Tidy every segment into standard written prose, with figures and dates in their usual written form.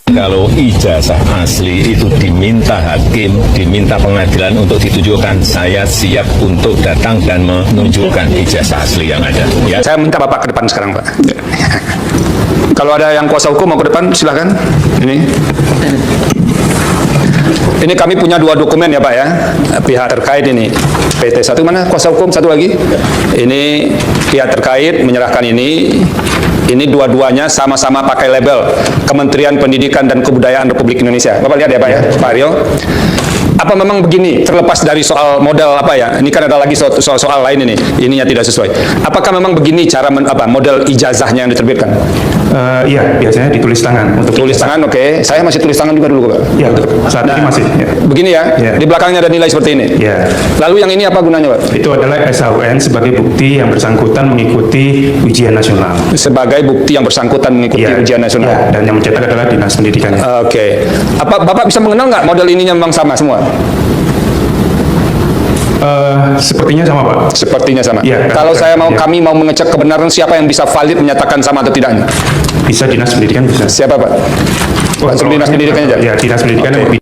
Kalau ijazah asli itu diminta hakim, diminta pengadilan untuk ditunjukkan, saya siap untuk datang dan menunjukkan ijazah asli yang ada. Ya. Saya minta Bapak ke depan sekarang, Pak. Kalau ada yang kuasa hukum mau ke depan, silakan. Ini kami punya 2 dokumen ya Pak ya, pihak terkait ini. PT1 mana kuasa hukum, satu lagi. Ini pihak terkait menyerahkan ini. Ini dua-duanya sama-sama pakai label Kementerian Pendidikan dan Kebudayaan Republik Indonesia. Bapak lihat ya Pak ya, Pak Aryo. Apa memang begini, terlepas dari soal model apa ya, ini kan ada lagi soal lain ininya tidak sesuai. Apakah memang begini cara model ijazahnya yang diterbitkan? Iya, biasanya ditulis tangan. Untuk tulis tangan, oke. Saya masih tulis tangan juga dulu, Pak. Iya, saat ini masih. Ya. Begini ya, di belakangnya ada nilai seperti ini. Ya. Lalu yang ini apa gunanya, Pak? Itu adalah SHUN sebagai bukti yang bersangkutan mengikuti ujian nasional. Sebagai bukti yang bersangkutan mengikuti ujian nasional. Ya, dan yang mencetak adalah Dinas Pendidikan. Oke. Apa Bapak bisa mengenal nggak model ininya memang sama semua? Sepertinya sama Pak. Sepertinya sama. Ya, kalau kami mau mengecek kebenaran, siapa yang bisa valid menyatakan sama atau tidaknya? Bisa Dinas Pendidikan bisa. Siapa Pak? Langsung Dinas Pendidikan aja. Ya, Dinas Pendidikan. Okay.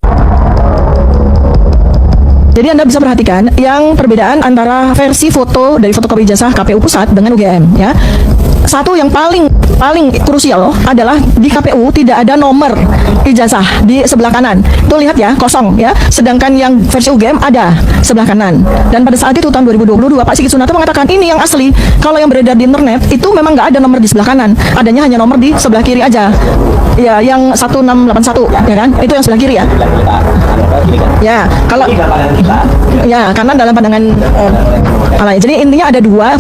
Jadi Anda bisa perhatikan yang perbedaan antara versi foto dari fotokopi ijazah KPU Pusat dengan UGM ya. Satu yang paling krusial adalah di KPU tidak ada nomor ijazah di sebelah kanan. Tuh lihat ya, kosong ya. Sedangkan yang versi UGM ada sebelah kanan. Dan pada saat itu tahun 2022 Pak Sigit Sunarto mengatakan ini yang asli. Kalau yang beredar di internet itu memang nggak ada nomor di sebelah kanan. Adanya hanya nomor di sebelah kiri aja. Ya, yang 1681 ya kan? Itu yang sebelah kiri ya. Ya, kalau ya karena dalam pandangan jadi intinya ada dua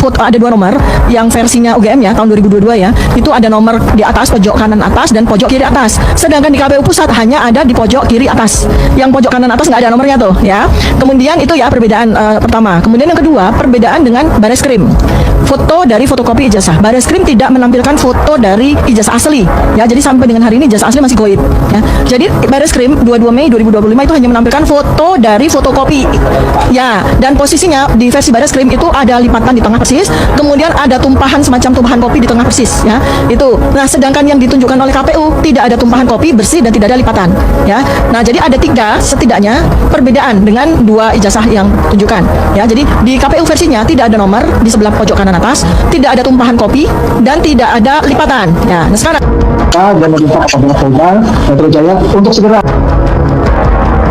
nomor yang versinya UGM ya tahun 2022 ya, itu ada nomor di atas pojok kanan atas dan pojok kiri atas. Sedangkan di KPU Pusat hanya ada di pojok kiri atas. Yang pojok kanan atas nggak ada nomornya tuh ya. Kemudian itu ya perbedaan pertama. Kemudian yang kedua, perbedaan dengan Bareskrim. Foto dari fotokopi ijazah. Bareskrim tidak menampilkan foto dari ijazah asli ya. Jadi sampai dengan hari ini ijazah asli masih goib ya. Jadi Bareskrim 22 Mei 2025 itu hanya menampilkan foto dari fotokopi ya, dan posisinya di versi Bareskrim itu ada lipatan di tengah persis, kemudian ada tumpahan semacam tumpahan kopi di tengah persis ya. Itu. Nah, sedangkan yang ditunjukkan oleh KPU tidak ada tumpahan kopi bersih dan tidak ada lipatan ya. Nah, jadi ada 3 setidaknya perbedaan dengan 2 ijazah yang tunjukkan ya. Jadi di KPU versinya tidak ada nomor di sebelah pojok kanan atas, tidak ada tumpahan kopi dan tidak ada lipatan ya. Nah, sekarang dan meminta kepada Polda Metro Jaya untuk segera.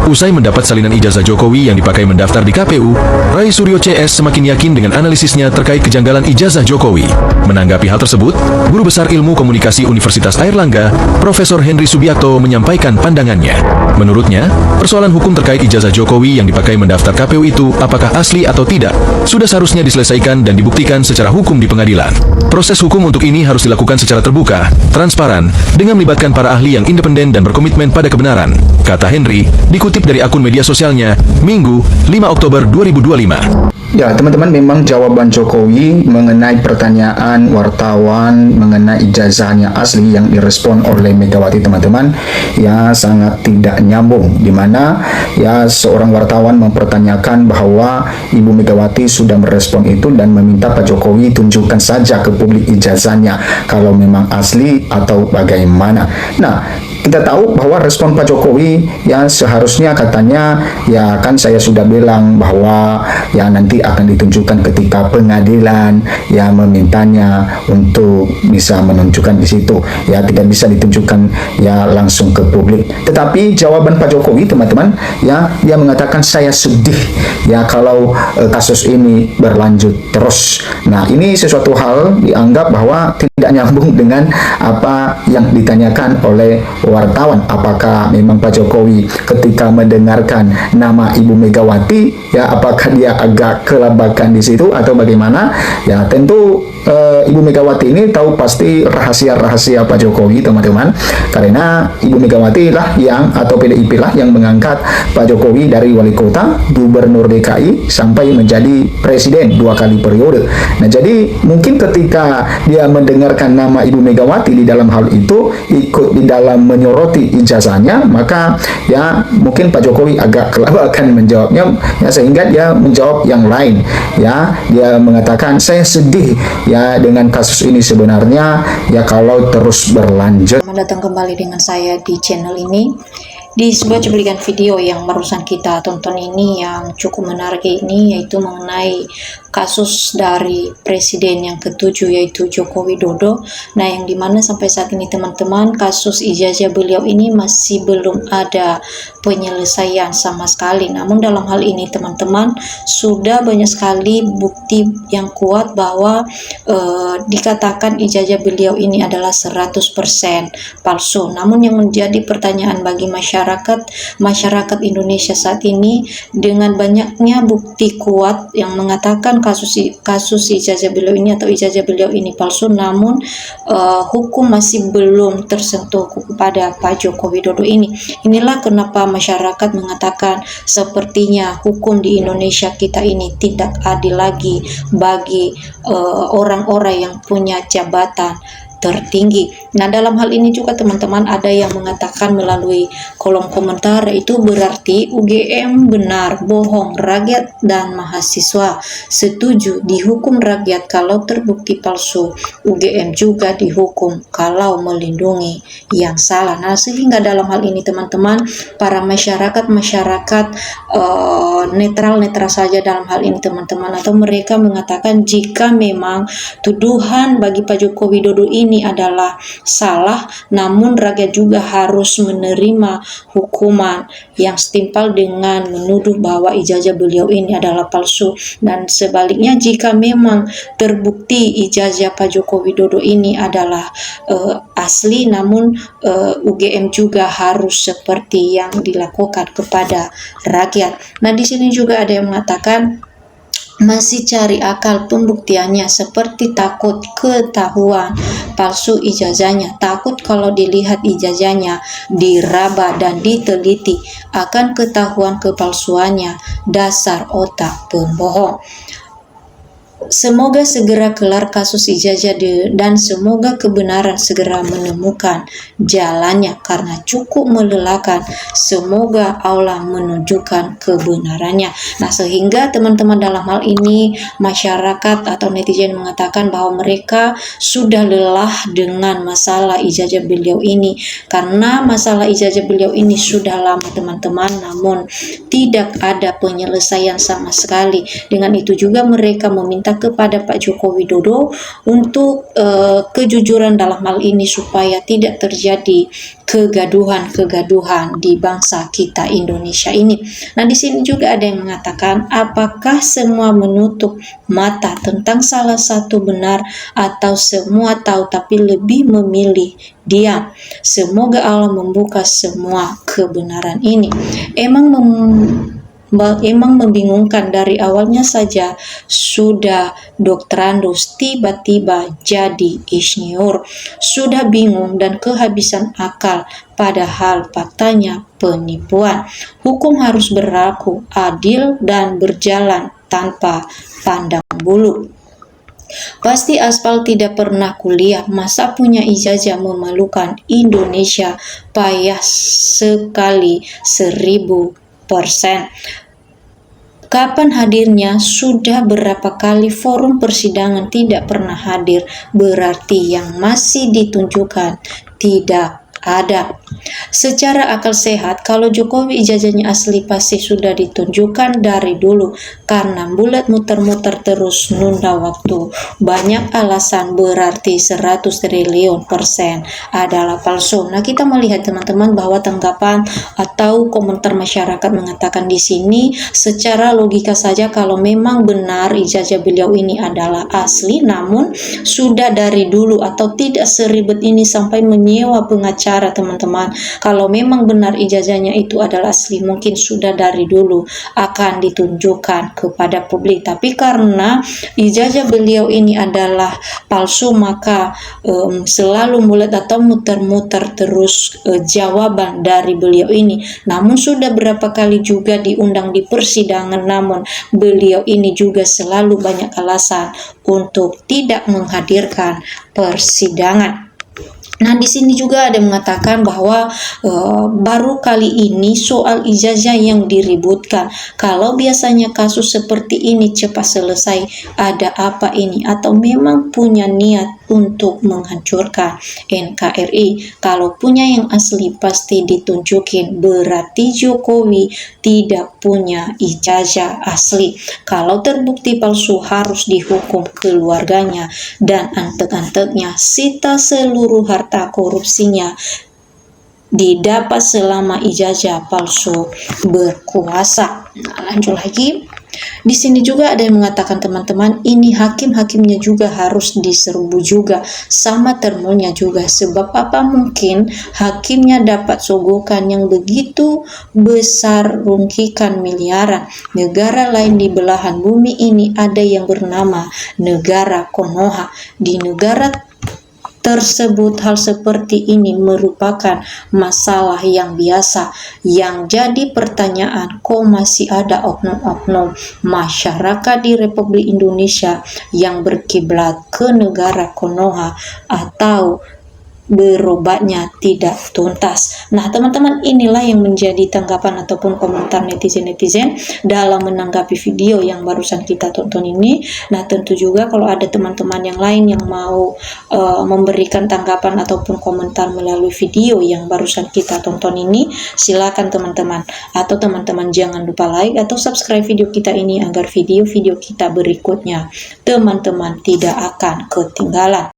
Usai mendapat salinan ijazah Jokowi yang dipakai mendaftar di KPU, Rai Suryo CS semakin yakin dengan analisisnya terkait kejanggalan ijazah Jokowi. Menanggapi hal tersebut, Guru Besar Ilmu Komunikasi Universitas Airlangga, Profesor Henry Subiakto menyampaikan pandangannya. Menurutnya, persoalan hukum terkait ijazah Jokowi yang dipakai mendaftar KPU itu apakah asli atau tidak, sudah seharusnya diselesaikan dan dibuktikan secara hukum di pengadilan. Proses hukum untuk ini harus dilakukan secara terbuka, transparan, dengan melibatkan para ahli yang independen dan berkomitmen pada kebenaran, kata Henry, dikutip dari akun media sosialnya, Minggu, 5 Oktober 2025. Ya, teman-teman, memang jawaban Jokowi mengenai pertanyaan wartawan mengenai ijazahnya asli yang direspon oleh Megawati, teman-teman, ya sangat tidak nyambung, di mana ya seorang wartawan mempertanyakan bahwa Ibu Megawati sudah merespon itu dan meminta Pak Jokowi tunjukkan saja ke publik ijazahnya kalau memang asli atau bagaimana. Nah, kita tahu bahwa respon Pak Jokowi yang seharusnya katanya ya kan saya sudah bilang bahwa ya nanti akan ditunjukkan ketika pengadilan ya memintanya untuk bisa menunjukkan di situ, ya tidak bisa ditunjukkan ya langsung ke publik. Tetapi jawaban Pak Jokowi, teman-teman, ya dia mengatakan saya sedih ya kalau kasus ini berlanjut terus. Nah, ini sesuatu hal dianggap bahwa tidak nyambung dengan apa yang ditanyakan oleh wartawan. Apakah memang Pak Jokowi ketika mendengarkan nama Ibu Megawati ya apakah dia agak kelabakan di situ atau bagaimana? Ya tentu Ibu Megawati ini tahu pasti rahasia-rahasia Pak Jokowi, teman-teman, karena Ibu Megawati lah yang atau PDIP lah yang mengangkat Pak Jokowi dari wali kota, gubernur DKI sampai menjadi presiden 2 kali periode. Nah, jadi mungkin ketika dia mendengarkan nama Ibu Megawati di dalam hal itu ikut di dalam menyoroti ijazahnya, maka ya mungkin Pak Jokowi agak kelabakan menjawabnya, ya, sehingga dia menjawab yang lain. Ya, dia mengatakan saya sedih ya dengan kasus ini sebenarnya ya kalau terus berlanjut. Selamat datang kembali dengan saya di channel ini. Di sebuah cuplikan video yang barusan kita tonton ini yang cukup menarik ini, yaitu mengenai kasus dari Presiden yang ke-7 yaitu Joko Widodo. Nah, yang dimana sampai saat ini teman-teman, kasus ijazah beliau ini masih belum ada penyelesaian sama sekali. Namun dalam hal ini teman-teman, sudah banyak sekali bukti yang kuat bahwa dikatakan ijazah beliau ini adalah 100% palsu. Namun yang menjadi pertanyaan bagi masyarakat Indonesia saat ini, dengan banyaknya bukti kuat yang mengatakan kasus ijazah beliau ini atau ijazah beliau ini palsu, namun hukum masih belum tersentuh kepada Pak Joko Widodo ini. Inilah kenapa masyarakat mengatakan sepertinya hukum di Indonesia kita ini tidak adil lagi bagi orang-orang yang punya jabatan tertinggi. Nah, dalam hal ini juga teman-teman ada yang mengatakan melalui kolom komentar, itu berarti UGM benar bohong, rakyat dan mahasiswa setuju dihukum rakyat kalau terbukti palsu, UGM juga dihukum kalau melindungi yang salah. Nah, sehingga dalam hal ini teman-teman, para masyarakat netral saja dalam hal ini teman-teman, atau mereka mengatakan jika memang tuduhan bagi Pak Joko Widodo ini adalah salah, namun rakyat juga harus menerima hukuman yang setimpal dengan menuduh bahwa ijazah beliau ini adalah palsu. Dan sebaliknya, jika memang terbukti ijazah Pak Joko Widodo ini adalah asli, namun UGM juga harus seperti yang dilakukan kepada rakyat. Nah, di sini juga ada yang mengatakan masih cari akal pembuktiannya, seperti takut ketahuan palsu ijazahnya, takut kalau dilihat ijazahnya diraba dan diteliti akan ketahuan kepalsuannya, dasar otak pembohong. Semoga segera kelar kasus ijazah dan semoga kebenaran segera menemukan jalannya karena cukup melelahkan. Semoga Allah menunjukkan kebenarannya. Nah, sehingga teman-teman dalam hal ini masyarakat atau netizen mengatakan bahwa mereka sudah lelah dengan masalah ijazah beliau ini, karena masalah ijazah beliau ini sudah lama teman-teman, namun tidak ada penyelesaian sama sekali. Dengan itu juga mereka meminta kepada Pak Joko Widodo untuk kejujuran dalam hal ini supaya tidak terjadi kegaduhan di bangsa kita Indonesia ini. Nah, di sini juga ada yang mengatakan, apakah semua menutup mata tentang salah satu benar atau semua tahu tapi lebih memilih diam? Semoga Allah membuka semua kebenaran ini. Emang membingungkan, dari awalnya saja sudah doktorandus, tiba-tiba jadi insinyur, sudah bingung dan kehabisan akal, padahal faktanya penipuan. Hukum harus berlaku adil dan berjalan tanpa pandang bulu. Pasti aspal tidak pernah kuliah, masa punya ijazah memalukan. Indonesia payah sekali 1000%. Kapan hadirnya? Sudah berapa kali forum persidangan tidak pernah hadir, berarti yang masih ditunjukkan tidak ada. Secara akal sehat, kalau Jokowi ijazahnya asli pasti sudah ditunjukkan dari dulu, karena bulat muter-muter terus nunda waktu. Banyak alasan, berarti 100 triliun % adalah palsu. Nah, kita melihat teman-teman bahwa tanggapan atau komentar masyarakat mengatakan di sini secara logika saja, kalau memang benar ijazah beliau ini adalah asli, namun sudah dari dulu atau tidak seribet ini sampai menyewa pengacara teman-teman. Kalau memang benar ijazahnya itu adalah asli, mungkin sudah dari dulu akan ditunjukkan kepada publik. Tapi karena ijazah beliau ini adalah palsu, maka selalu bulat atau muter-muter terus jawaban dari beliau ini. Namun sudah berapa kali juga diundang di persidangan, namun beliau ini juga selalu banyak alasan untuk tidak menghadirkan persidangan. Nah, di sini juga ada mengatakan bahwa baru kali ini soal ijazah yang diributkan. Kalau biasanya kasus seperti ini cepat selesai, ada apa ini? Atau memang punya niat untuk menghancurkan NKRI? Kalau punya yang asli pasti ditunjukin. Berarti Jokowi tidak punya ijazah asli. Kalau terbukti palsu harus dihukum keluarganya dan antek-anteknya, sita seluruh harta korupsinya didapat selama ijazah palsu berkuasa. Nah, lanjut lagi. Di sini juga ada yang mengatakan teman-teman, ini hakim-hakimnya juga harus diserbu juga, sama termonya juga. Sebab apa mungkin hakimnya dapat sogokan yang begitu besar, rungkikan miliaran. Negara lain di belahan bumi ini ada yang bernama negara Konoha. Di negara tersebut hal seperti ini merupakan masalah yang biasa. Yang jadi pertanyaan, kok masih ada oknum-oknum masyarakat di Republik Indonesia yang berkiblat ke negara Konoha atau berobatnya tidak tuntas. Nah, teman-teman, inilah yang menjadi tanggapan ataupun komentar netizen-netizen dalam menanggapi video yang barusan kita tonton ini. Nah, tentu juga kalau ada teman-teman yang lain yang mau memberikan tanggapan ataupun komentar melalui video yang barusan kita tonton ini, silakan teman-teman. Atau teman-teman jangan lupa like atau subscribe video kita ini agar video-video kita berikutnya teman-teman tidak akan ketinggalan.